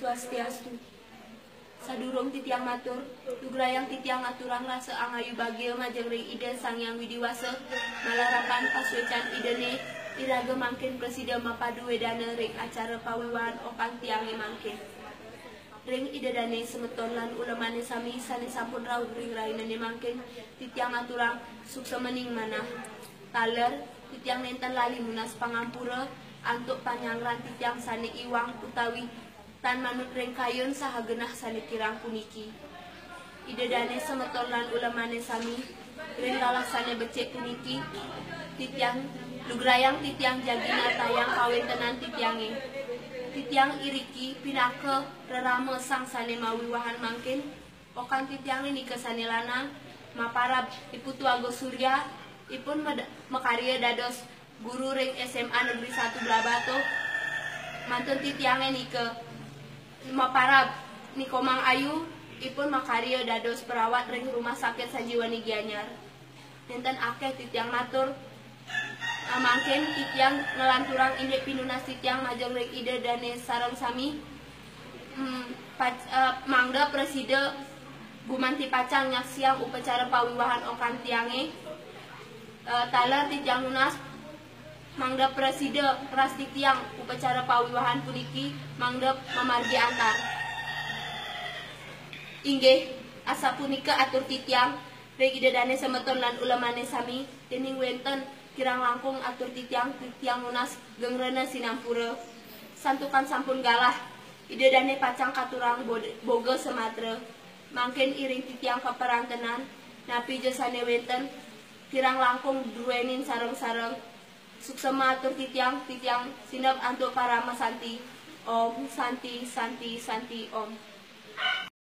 Swastiastu. Sadurung titiang matur, tugrayang titiang aturang rasa angayu bagil majeng ring ide Sangyang Widiwasa, malarapan paswecan idene iraga mangkin presiden mapadu wedana ring acara pawiwan okan tiange mangkin. Ring idedane semeton lan ulemane sami sane sampun raud ring rainane mangkin titiang aturang sukse mening manah. Taler titiang nenten lali munas pangampura antuk panyangran titiang sane iwang utawi tan manut ring kayun saha genah sane kirang puniki. Idedane semeton lan ulemane sami ring lalasane becek puniki titiang lugrayang titiang jagina tayang kawentenan titiange. Titiang iriki pinake rerame sang sane mawiwahan mangkin okan titiang ini kesane lanang maparab iputu Agus Surya ipun makarya dados guru ring SMA Negeri 1 Blabato mantun titiange nike maparab Nikomang Ayu ipun makarya dados perawat ring Rumah Sakit Sanjiwani Gianyar. Nenten akeh titiang matur mangkin titiang ngelanturang indek pinunas titiang majeng ring ide dane sareng sami mangda preside Gumanti Pacang nyaksiang upacara pawiwahan okan tiange taler titiang lunas mangda preside ras titiang upacara pawiwahan puniki mangda mamargi antar inggih asa punika atur titiang ring ide dane semeton lan ulamane sami dening wenten kirang langkung atur titiang lunas gengrena sinampura santukan sampun galah ide dane Pacang katurang boga sematre mangkin iring titiang keperantenan napi jasane wenten kirang langkung duenin sareng-sareng suksema atur titiang sinep antuk para masanti om santi santi santi om.